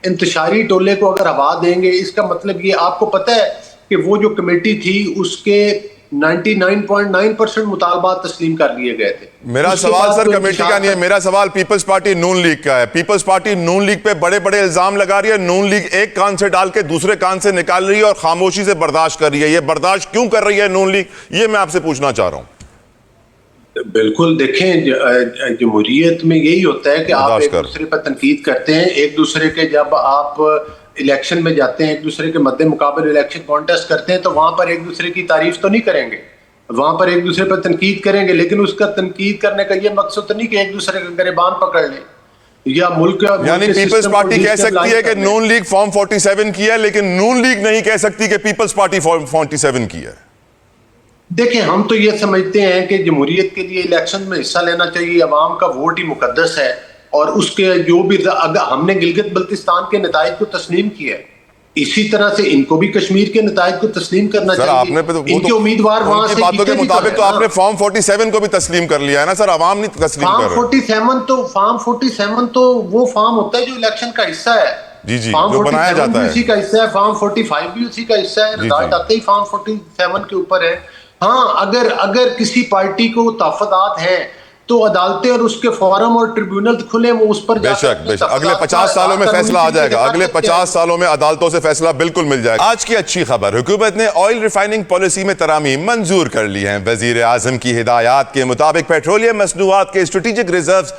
انتشاری ٹولے کو اگر ہوا دیں گے, اس کا مطلب یہ, آپ کو پتہ ہے کہ وہ جو کمیٹی تھی اس کے 99.9% مطالبات تسلیم کر لیے گئے تھے. میرا سوال سر کمیٹی کا نہیں ہے, میرا سوال پیپلز پارٹی نون لیگ کا ہے. پیپلز پارٹی نون لیگ پہ بڑے بڑے الزام لگا رہی ہے. نون لیگ ایک کان سے ڈال کے دوسرے کان سے نکال رہی ہے اور خاموشی سے برداشت کر رہی ہے. یہ برداشت کیوں کر رہی ہے نون لیگ, یہ میں آپ سے پوچھنا چاہ رہا ہوں. بالکل, دیکھیں جمہوریت میں یہی ہوتا ہے کہ آپ ایک دوسرے پر تنقید کرتے ہیں. ایک دوسرے کے جب آپ الیکشن میں جاتے ہیں, ایک دوسرے کے مد مقابل الیکشن کانٹیسٹ کرتے ہیں, تو وہاں پر ایک دوسرے کی تعریف تو نہیں کریں گے, وہاں پر ایک دوسرے پر تنقید کریں گے. لیکن اس کا تنقید کرنے کا یہ مقصد نہیں کہ ایک دوسرے کا گریبان پکڑ لیں یا ملک, یعنی پیپلز پارٹی کہہ سکتی ہے کہ نون لیگ فارم 47 کی ہے, لیکن نون لیگ نہیں کہہ سکتی کہ پیپلز پارٹی فارم 47 کی ہے. دیکھیں ہم تو یہ سمجھتے ہیں کہ جمہوریت کے لیے الیکشن میں حصہ لینا چاہیے, عوام کا ووٹ ہی مقدس ہے, اور اس کے جو بھی ہم نے گلگت بلتستان کے نتائج کو تسلیم کیا ہے, اسی طرح سے ان کو بھی کشمیر کے نتائج کو تسلیم کرنا چاہیے. ان کے امیدوار وہاں سے باتوں کے مطابق تو آپ نے فارم 47 کو بھی تسلیم کر لیا ہے نا سر, عوام نہیں تسلیم کر رہے. فارم 47 تو وہ فارم ہوتا ہے جو الیکشن کا حصہ ہے. جی جی, جو بنایا جاتا ہے اسی کا حصہ ہے. فارم 45 بھی اسی کا حصہ ہے. رضایت آتے ہی فارم 47 کے اوپر ہے. ہاں, اگر کسی پارٹی کو تحفظات ہیں تو عدالتیں اور اس کے فورم اور ٹریبیونل کھلے, وہ اس پر بے شک اگلے 50 سالوں میں فیصلہ آ جائے گا. اگلے 50 سالوں میں عدالتوں سے فیصلہ بالکل مل جائے گا. آج کی اچھی خبر, حکومت نے آئل ریفائننگ پالیسی میں ترامیم منظور کر لی ہیں. وزیر اعظم کی ہدایات کے مطابق پیٹرولیم مصنوعات کے اسٹریٹجک ریزروز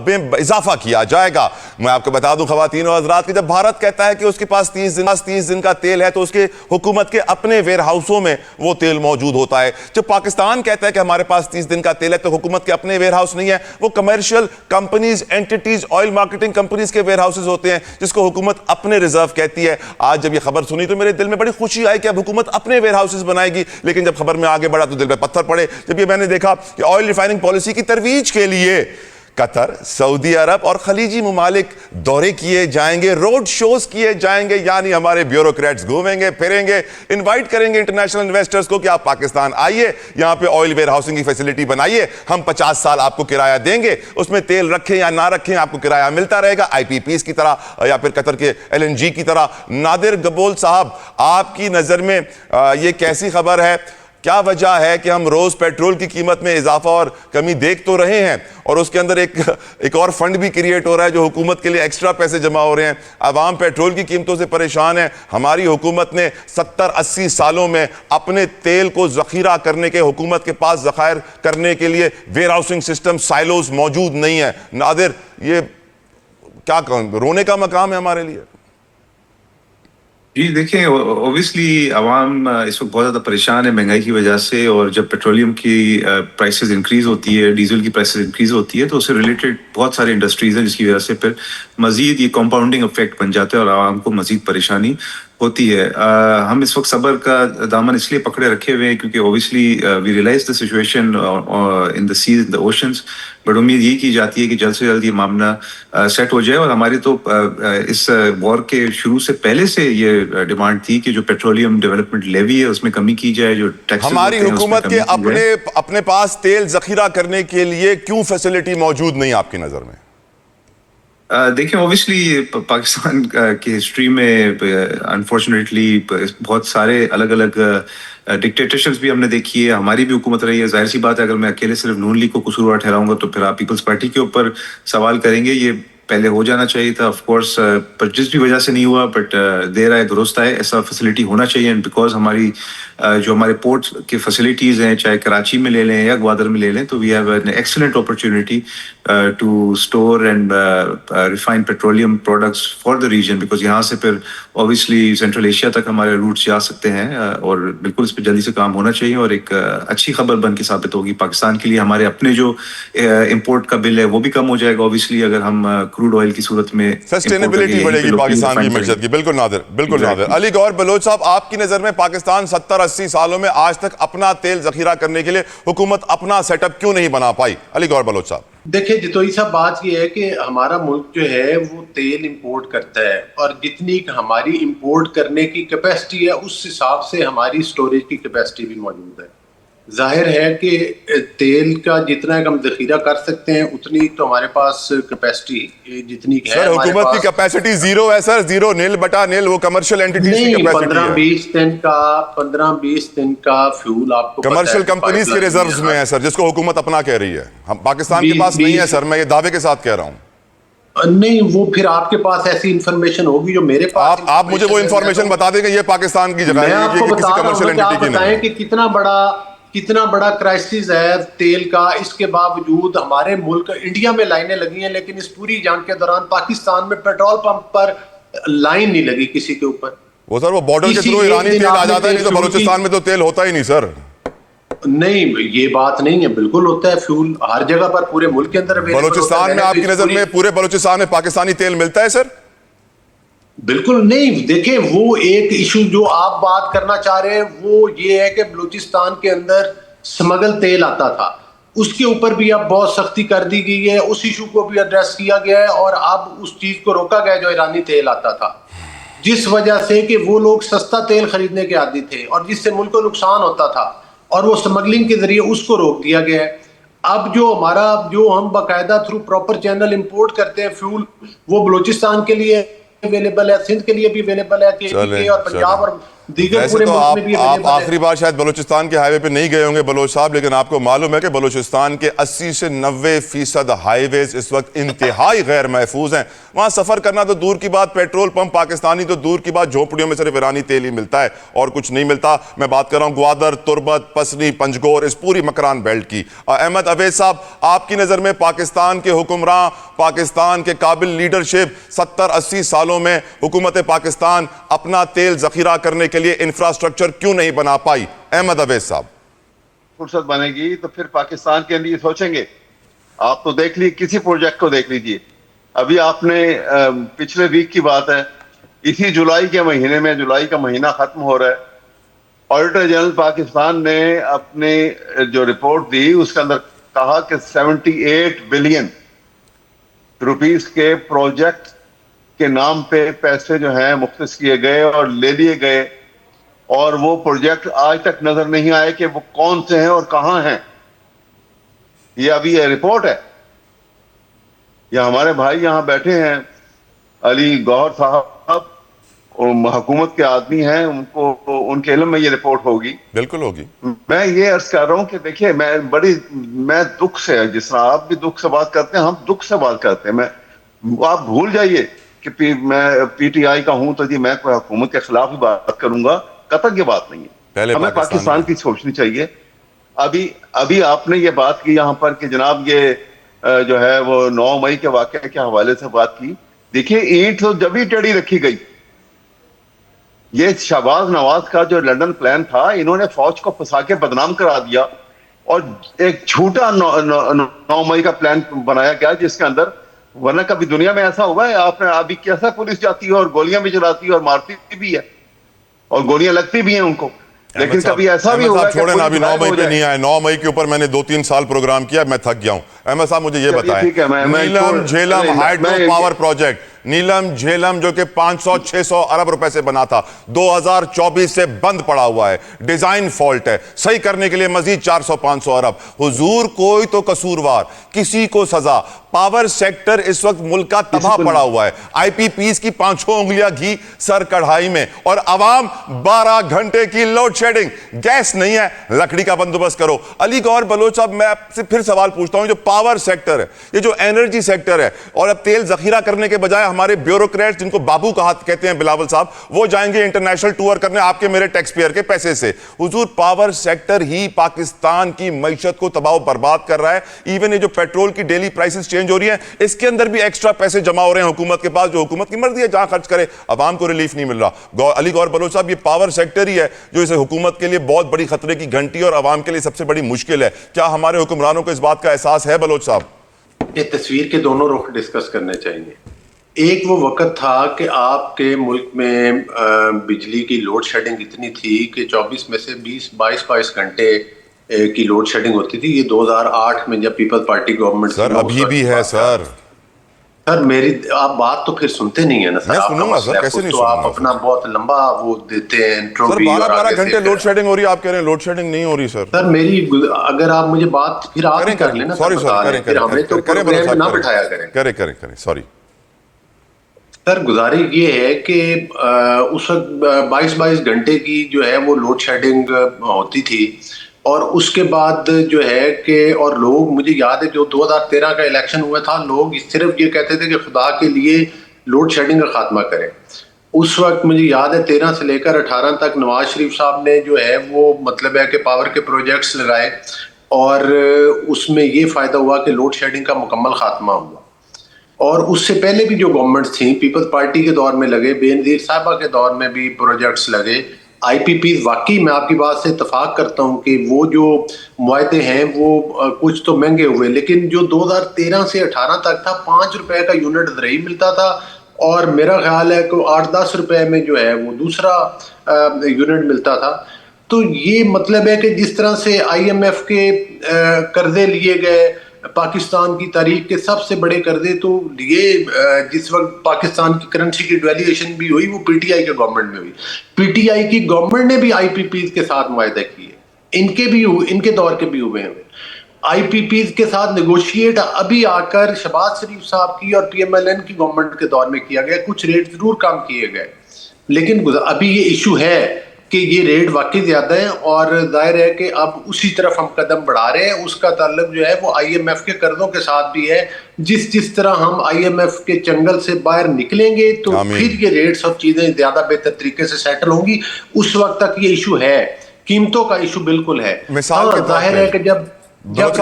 میں اضافہ کیا جائے گا. میں آپ کو بتا دوں خواتین و حضرات کہ جب بھارت کہتا ہے کہ اس کے پاس 30 دن کا تیل ہے, تو اس کے حکومت کے اپنے ویئر ہاؤسوں میں وہ تیل موجود ہوتا ہے. جب پاکستان کہتا ہے کہ ہمارے پاس 30 دن کا تیل ہے, تو حکومت کے اپنے ویئر ہاؤس نہیں ہے, وہ commercial companies, entities, oil marketing companies کے ویئر ہاؤسز ہوتے ہیں, جس کو حکومت اپنے ریزرو کہتی ہے. آج جب یہ خبر سنی تو میرے دل میں بڑی خوشی آئی کہ اب حکومت اپنے ویئر ہاؤسز بنائے گی. لیکن جب خبر میں آگے بڑھا تو دل پہ پتھر پڑے جب یہ میں نے دیکھا کہ آئل ریفائننگ پالیسی کی ترویج کے لیے قطر, سعودی عرب اور خلیجی ممالک دورے کیے جائیں گے, روڈ شوز کیے جائیں گے. یعنی ہمارے بیوروکریٹس گھومیں گے, پھریں گے, انوائٹ کریں گے انٹرنیشنل انویسٹرز کو کہ آپ پاکستان آئیے, یہاں پہ آئل ویئر ہاؤسنگ کی فیسلٹی بنائیے, ہم 50 سال آپ کو کرایہ دیں گے, اس میں تیل رکھیں یا نہ رکھیں آپ کو کرایہ ملتا رہے گا, آئی پی پیز کی طرح یا پھر قطر کے LNG کی طرح. نادر گبول صاحب, آپ کی نظر میں یہ کیسی خبر ہے؟ کیا وجہ ہے کہ ہم روز پیٹرول کی قیمت میں اضافہ اور کمی دیکھ تو رہے ہیں, اور اس کے اندر ایک اور فنڈ بھی کریٹ ہو رہا ہے جو حکومت کے لیے ایکسٹرا پیسے جمع ہو رہے ہیں. عوام پیٹرول کی قیمتوں سے پریشان ہے. ہماری حکومت نے 70-80 سالوں میں اپنے تیل کو ذخیرہ کرنے کے, حکومت کے پاس ذخائر کرنے کے لیے ویئر ہاؤسنگ سسٹم, سائلوز موجود نہیں ہے. نادر, یہ کیا رونے کا مقام ہے ہمارے لیے. جی دیکھیں, اوبیسلی عوام اس وقت بہت زیادہ پریشان ہے مہنگائی کی وجہ سے, اور جب پیٹرولیم کی پرائسز انکریز ہوتی ہے, ڈیزل کی پرائسز انکریز ہوتی ہے, تو اس سے ریلیٹڈ بہت سارے انڈسٹریز ہیں جس کی وجہ سے پھر مزید یہ کمپاؤنڈنگ افیکٹ بن جاتا ہے اور عوام کو مزید پریشانی ہوتی ہے. ہم اس وقت صبر کا دامن اس لیے پکڑے رکھے ہوئے ہیں کیونکہ obviously we realize the situation in the seas in the oceans, but امید یہی کی جاتی ہے کہ جلد سے جلد یہ معاملہ سیٹ ہو جائے. اور ہماری تو اس وار کے شروع سے پہلے سے یہ ڈیمانڈ تھی کہ جو پیٹرولیم ڈیولپمنٹ لیوی ہے اس میں کمی کی جائے, جو ٹیکس ہماری حکومت کے اپنے پاس تیل ذخیرہ کرنے کے لیے کیوں فیسلٹی موجود نہیں آپ کی نظر میں؟ دیکھیں اوبیسلی پاکستان کی ہسٹری میں انفارچونیٹلی بہت سارے الگ الگ ڈکٹیٹرشپس بھی ہم نے دیکھی ہے, ہماری بھی حکومت رہی ہے. ظاہر سی بات ہے اگر میں اکیلے صرف نون لیگ کو قصوروار ٹھہراؤں گا تو پھر آپ پیپلز پارٹی کے اوپر سوال کریں گے. یہ پہلے ہو جانا چاہیے تھا آف کورس, پر جس بھی وجہ سے نہیں ہوا, بٹ دیر آئے درست آئے, ایسا فیسلٹی ہونا چاہیے. اینڈ بیکاز ہماری جو ہمارے پورٹ کی فیسلٹیز ہیں چاہے کراچی میں لے لیں یا گوادر میں لے لیں, تو we have an excellent opportunity to store and refine petroleum products for the region, because یہاں سے پھر اوبیسلی سینٹرل ایشیا تک ہمارے روٹس جا سکتے ہیں. اور بالکل اس پہ جلدی سے کام ہونا چاہیے اور ایک اچھی خبر بن کے ثابت ہوگی پاکستان کے لیے. ہمارے اپنے جو امپورٹ کا بل ہے وہ بھی کم ہو جائے گا اوبیسلی اگر ہم کروڈ آئل کی صورت میں سسٹینیبلٹی بڑھے گی پاکستان کی معیشت کی. بالکل نادر, بالکل نادر. علی گوہر بلوچ صاحب, آپ کی نظر میں پاکستان 70-80 سالوں میں آج تک اپنا تیل ذخیرہ کرنے کے لیے حکومت اپنا سیٹ اپ کیوں نہیں بنا پائی؟ علی گوہر بلوچ صاحب. دیکھیں جتوئی صاحب, بات یہ ہے کہ ہمارا ملک جو ہے وہ تیل امپورٹ کرتا ہے, اور جتنی ہماری امپورٹ کرنے کی کیپیسٹی ہے اس حساب سے ہماری سٹوریج کی کیپیسٹی بھی موجود ہے. ظاہر ہے کہ تیل کا جتنا ہم ذخیرہ کر سکتے ہیں اتنی تو ہمارے پاس کیپیسٹی جتنی ہے. سر حکومت کی کیپیسٹی زیرو ہے سر, زیرو, نیل بٹا نیل, وہ کمرشل اینٹیٹیز کی کیپیسٹی ہے. 15-20 دن کا فیول آپ کو کمرشل کمپنیز کے ریزروز میں ہے سر, جس کو حکومت اپنا کہہ رہی ہے. ہم پاکستان کے پاس نہیں ہے سر, میں یہ دعوے کے ساتھ کہہ رہا ہوں. نہیں, وہ پھر آپ کے پاس ایسی انفارمیشن ہوگی جو میرے پاس. آپ مجھے وہ انفارمیشن بتا دیں کہ یہ پاکستان کی جگہ ہے, یہ کسی کمرشل اینٹیٹی کی نہیں ہے. کہ کتنا بڑا کرائسس ہے تیل کا, اس کے باوجود ہمارے ملک انڈیا میں لائنیں لگی ہیں, لیکن اس پوری جنگ کے دوران پاکستان میں پیٹرول پمپ پر لائن نہیں لگی کسی کے اوپر. وہ سر وہ بارڈر کے تھرو ایرانی تیل آ جاتا ہے, نہیں تو بلوچستان میں تو تیل ہوتا ہی نہیں سر. نہیں, یہ بات نہیں ہے, بالکل ہوتا ہے فیول ہر جگہ پر پورے ملک کے اندر. بلوچستان میں آپ کی نظر میں پورے بلوچستان میں پاکستانی تیل ملتا ہے سر؟ بالکل نہیں. دیکھیں وہ ایک ایشو جو آپ بات کرنا چاہ رہے ہیں وہ یہ ہے کہ بلوچستان کے اندر سمگل تیل آتا تھا, اس کے اوپر بھی اب بہت سختی کر دی گئی ہے, اس ایشو کو بھی ایڈریس کیا گیا ہے, اور اب اس چیز کو روکا گیا جو ایرانی تیل آتا تھا, جس وجہ سے کہ وہ لوگ سستا تیل خریدنے کے عادی تھے اور جس سے ملک کو نقصان ہوتا تھا, اور وہ سمگلنگ کے ذریعے اس کو روک دیا گیا ہے. اب جو ہم باقاعدہ تھرو پراپر چینل امپورٹ کرتے ہیں فیول, وہ بلوچستان کے لیے اویلیبل ہے, سندھ کے لیے بھی اویلیبل ہے, کے اور پنجاب اور دیگر پورے ملک میں بھی اویلیبل ہے. آپ آخری بار شاید بلوچستان کے ہائی وے پہ نہیں گئے ہوں گے بلوچ صاحب, لیکن آپ کو معلوم ہے کہ بلوچستان کے 80 سے 90% ہائی ویز اس وقت انتہائی غیر محفوظ ہیں. وہاں سفر کرنا تو دور کی بات, پیٹرول پمپ پاکستانی تو دور کی بات, جھونپڑیوں میں صرف ایرانی تیل ہی ملتا ہے اور کچھ نہیں ملتا. میں بات کر رہا ہوں گوادر, تربت, پسنی, پنجگور, اس پوری مکران بیلٹ کی. احمد اویس صاحب, آپ کی نظر میں پاکستان کے حکمراں, پاکستان کے قابل لیڈرشپ 70-80 سالوں میں حکومت پاکستان اپنا تیل ذخیرہ کرنے کے لیے انفراسٹرکچر کیوں نہیں بنا پائی؟ احمد اویس صاحب. فرصت بنے گی تو پھر پاکستان کے لیے سوچیں گے. آپ تو دیکھ لیجیے, کسی پروجیکٹ کو دیکھ لیجیے. ابھی آپ نے پچھلے ویک کی بات ہے, اسی جولائی کے مہینے میں, جولائی کا مہینہ ختم ہو رہا ہے, آڈیٹر جنرل پاکستان نے اپنے جو رپورٹ دی اس کے اندر کہا کہ 78 بلین روپیز کے پروجیکٹ کے نام پہ پیسے جو ہیں مختص کیے گئے اور لے لیے گئے, اور وہ پروجیکٹ آج تک نظر نہیں آئے کہ وہ کون سے ہیں اور کہاں ہیں. یہ ابھی یہ رپورٹ ہے. یہ ہمارے بھائی یہاں بیٹھے ہیں, علی گوہر صاحب, حکومت کے آدمی ہیں, ان کے علم میں یہ رپورٹ ہوگی. بالکل ہوگی. میں یہ عرض کر رہا ہوں کہ دیکھیے میں دکھ سے, جس طرح آپ بھی دکھ سے بات کرتے ہیں, ہم دکھ سے بات کرتے ہیں. آپ بھول جائیے کہ میں پی ٹی آئی کا ہوں تو جی میں کوئی حکومت کے خلاف ہی بات کروں گا, قطع یہ بات نہیں ہے. ہمیں پاکستان کی سوچنی چاہیے. ابھی آپ نے یہ بات کی یہاں پر کہ جناب یہ جو ہے وہ 9 مئی کے واقعے کے حوالے سے بات کی. دیکھیے اینٹ تو جب ہی ٹیڑھی رکھی گئی. یہ شہباز نواز کا جو لنڈن پلان تھا, انہوں نے فوج کو پھنسا کے بدنام کرا دیا اور ایک جھوٹا 9 مئی کا پلان بنایا گیا جس کے اندر, ورنہ کبھی دنیا میں ایسا ہوا ہے آپ نے ابھی کیسا پولیس جاتی ہے اور گولیاں بھی چلاتی ہے اور مارتی بھی ہے. اور گولیاں لگتی بھی ہیں ان کو. لیکن کبھی ایسا بھی ہوگا کہ چھوڑیں نا, ابھی 9 مئی پہ نہیں آئے. آئے. 9 مئی کے اوپر میں نے 2-3 سال پروگرام کیا, میں تھک گیا ہوں. احمد صاحب مجھے یہ بتائیں, نیلم جھیلم ہائیڈرو پاور پروجیکٹ, نیلم جھیلم جو کہ 500-600 ارب روپے سے بنا تھا, 2024 سے بند پڑا ہوا ہے, ڈیزائن فالٹ ہے, صحیح کرنے کے لیے مزید 400-500 ارب. حضور کوئی تو قصوروار, کسی کو سزا. پاور سیکٹر اس وقت ملک کا تباہ پڑا ہوا ہے, آئی پی پیز کی 5 انگلیاں گھی سر کڑھائی میں, اور عوام 12 گھنٹے کی لوڈ شیڈنگ. گیس نہیں ہے, لکڑی کا بندوبست کرو. علی گور بلوچ صاحب, میں آپ سے پھر سوال پوچھتا ہوں, جو پاور سیکٹر ہے, یہ جو انرجی سیکٹر ہے, اور اب تیل ذخیرہ کرنے کے بجائے ہمارے بیوروکریٹس جن کو بابو کہتے ہیں بلاول صاحب, وہ جائیں گے انٹرنیشنل ٹور کرنے آپ کے میرے ٹیکس پیئر کے پیسے سے. حضور پاور سیکٹر ہی پاکستان کی معیشت کو تباہ و برباد کر رہا ہے. ایون یہ جو پیٹرول کی ڈیلی پرائسز چینج ہو رہی ہیں, اس کے اندر بھی ایکسٹرا پیسے جمع ہو رہے ہیں حکومت کے پاس, جو حکومت کی مرضی ہے جہاں خرچ کرے, عوام کو ریلیف نہیں مل رہا. علی گور بلوچ صاحب, یہ پاور سیکٹر ہی ہے جو اسے حکومت کے لیے بہت بڑی خطرے کی گھنٹی اور عوام کے لیے سب سے بڑی مشکل ہے. کیا ہمارے حکمرانوں کو اس بات کا احساس ہے بلوچ صاحب؟ یہ تصویر کے دونوں رخ ڈسکس کرنے چاہیے. ایک وہ وقت تھا کہ آپ کے ملک میں بجلی کی لوڈ شیڈنگ اتنی تھی کہ 24 میں سے 22 گھنٹے کی لوڈ شیڈنگ ہوتی تھی. یہ 2008 میں جب پیپل پارٹی گورنمنٹ, سر ابھی بھی ہے سر. سر میری آپ بات تو پھر سنتے نہیں ہیں نا سر. میں سنوں گا سر, کیسے نہیں سنوں گا. آپ اپنا بہت لمبا وہ دیتے ہیں سر, 12 گھنٹے لوڈ شیڈنگ ہو رہی ہے, آپ کہہ رہے ہیں لوڈ شیڈنگ نہیں ہو رہی. سر سر میری, اگر آپ مجھے بات پھر آپ ہی کر لینا, سوری سر, پھر ہمیں تو پروگرام میں نہ بٹھایا کریں. کریں سوری سر. گزارش یہ ہے کہ اس وقت 22 گھنٹے کی جو ہے وہ لوڈ شیڈنگ ہوتی تھی, اور اس کے بعد جو ہے کہ, اور لوگ, مجھے یاد ہے جو 2013 کا الیکشن ہوا تھا, لوگ صرف یہ کہتے تھے کہ خدا کے لیے لوڈ شیڈنگ کا خاتمہ کریں. اس وقت مجھے یاد ہے 13 سے لے کر 18 تک نواز شریف صاحب نے جو ہے وہ مطلب ہے کہ پاور کے پروجیکٹس لگائے, اور اس میں یہ فائدہ ہوا کہ لوڈ شیڈنگ کا مکمل خاتمہ ہوا. اور اس سے پہلے بھی جو گورنمنٹس تھیں, پیپلز پارٹی کے دور میں لگے, بے نظیر صاحبہ کے دور میں بھی پروجیکٹس لگے. آئی پی پیز, واقعی میں آپ کی بات سے اتفاق کرتا ہوں کہ وہ جو معاہدے ہیں وہ کچھ تو مہنگے ہوئے, لیکن جو 2013 سے 18 تک تھا, 5 روپے کا یونٹ زرعی ملتا تھا, اور میرا خیال ہے کہ 8-10 روپے میں جو ہے وہ دوسرا یونٹ ملتا تھا. تو یہ مطلب ہے کہ جس طرح سے آئی ایم ایف کے قرضے لیے گئے, پاکستان کی تاریخ کے سب سے بڑے قرضے تو لیے, جس وقت پاکستان کی کرنسی کی ڈیویلیویشن بھی ہوئی وہ پی ٹی آئی کے گورنمنٹ میں ہوئی. پی ٹی آئی کی گورنمنٹ نے بھی آئی پی پیز کے ساتھ معاہدہ کیے, ان کے دور کے بھی ہوئے ہیں. آئی پی پیز کے ساتھ نیگوشیٹ ابھی آ کر شہباز شریف صاحب کی اور پی ایم ایل این کی گورنمنٹ کے دور میں کیا گیا. کچھ ریٹ ضرور کم کیے گئے, لیکن ابھی یہ ایشو ہے کہ یہ ریٹ واقعی زیادہ ہیں, اور ظاہر ہے کہ اب اسی طرف ہم قدم بڑھا رہے ہیں. اس کا تعلق جو ہے وہ آئی ایم ایف کے قرضوں کے ساتھ بھی ہے. جس طرح ہم آئی ایم ایف کے چنگل سے باہر نکلیں گے تو پھر یہ ریٹس اور چیزیں زیادہ بہتر طریقے سے سیٹل ہوں گی. اس وقت تک یہ ایشو ہے, قیمتوں کا ایشو بالکل ہے. ظاہر ہے کہ جب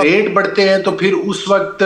ریٹ بڑھتے ہیں تو پھر اس وقت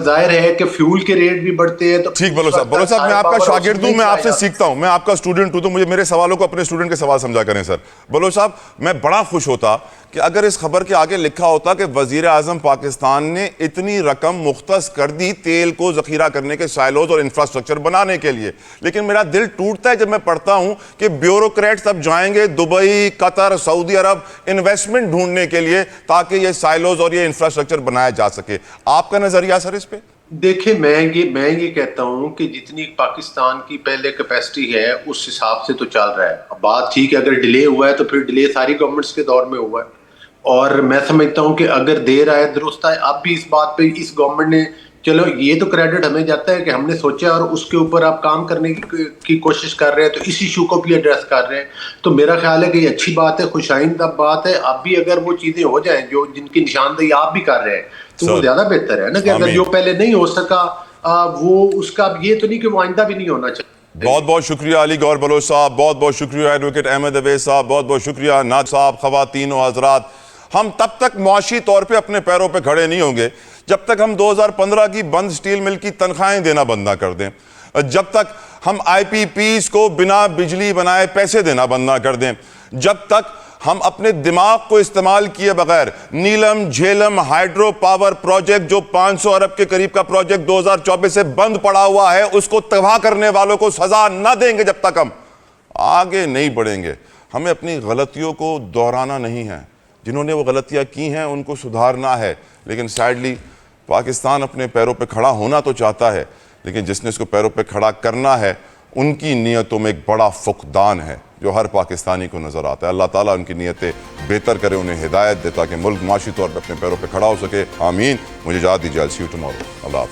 ظاہر ہے کہ فیول کے ریٹ بھی بڑھتے ہیں. تو ٹھیک, بلوچ صاحب میں آپ کا شاگرد ہوں, میں آپ سے سیکھتا ہوں, میں آپ کا اسٹوڈنٹ ہوں, تو مجھے میرے سوالوں کو اپنے اسٹوڈنٹ کے سوال سمجھا کریں. سر بلوچ صاحب, میں بڑا خوش ہوتا کہ اگر اس خبر کے آگے لکھا ہوتا کہ وزیر اعظم پاکستان نے اتنی رقم مختص کر دی تیل کو ذخیرہ کرنے کے سائلوز اور انفراسٹرکچر بنانے کے لیے. لیکن میرا دل ٹوٹتا ہے جب میں پڑھتا ہوں کہ بیوروکریٹس اب جائیں گے دبئی, قطر, سعودی عرب انویسٹمنٹ ڈھونڈنے کے لیے تاکہ یہ سائلوز اور یہ انفراسٹرکچر بنایا جا سکے. آپ کا نظریہ سر اس پہ؟ دیکھیں, میں یہ کہتا ہوں کہ جتنی پاکستان کی پہلے کیپیسٹی ہے اس حساب سے تو چل رہا ہے. بات ٹھیک ہے, اگر ڈیلے ہوا ہے تو پھر ڈیلے ساری گورنمنٹس کے دور میں ہوا ہے, اور میں سمجھتا ہوں کہ اگر دیر آئے درست آئے. اب بھی اس بات پہ اس گورنمنٹ نے, چلو یہ تو کریڈٹ ہمیں جاتا ہے کہ ہم نے سوچا اور اس کے اوپر آپ کام کرنے کی کوشش کر رہے ہیں, تو اس ایشو کو بھی ایڈریس کر رہے ہیں. تو میرا خیال ہے کہ یہ اچھی بات ہے, خوش آئندہ بات ہے. اب بھی اگر وہ چیزیں ہو جائیں جن کی نشاندہی آپ بھی کر رہے ہیں تو وہ زیادہ بہتر ہے نا, کہ اگر جو پہلے نہیں ہو سکا وہ اس کا یہ تو نہیں کہ وہ آئندہ بھی نہیں ہونا چاہیے. بہت بہت شکریہ علی گور بلوچ صاحب, بہت بہت شکریہ ایڈوکیٹ احمد اویس صاحب, بہت بہت شکریہ ناز صاحب. خواتین و حضرات, ہم تب تک معاشی طور پہ اپنے پیروں پہ کھڑے نہیں ہوں گے جب تک ہم 2015 کی بند سٹیل مل کی تنخواہیں دینا بند نہ کر دیں, جب تک ہم آئی پی پیز کو بنا بجلی بنائے پیسے دینا بند نہ کر دیں, جب تک ہم اپنے دماغ کو استعمال کیے بغیر نیلم جھیلم ہائیڈرو پاور پروجیکٹ جو 500 ارب کے قریب کا پروجیکٹ 2024 سے بند پڑا ہوا ہے اس کو تباہ کرنے والوں کو سزا نہ دیں گے, جب تک ہم آگے نہیں بڑھیں گے. ہمیں اپنی غلطیوں کو دہرانا نہیں ہے. جنہوں نے وہ غلطیاں کی ہیں ان کو سدھارنا ہے. لیکن سیڈلی پاکستان اپنے پیروں پہ کھڑا ہونا تو چاہتا ہے, لیکن جس نے اس کو پیروں پہ کھڑا کرنا ہے ان کی نیتوں میں ایک بڑا فقدان ہے جو ہر پاکستانی کو نظر آتا ہے. اللہ تعالیٰ ان کی نیتیں بہتر کرے, انہیں ہدایت دے تاکہ ملک معاشی طور پہ اپنے پیروں پہ کھڑا ہو سکے. آمین. مجھے اجازت دیجیے. I'll see you tomorrow. اللہ حافظ.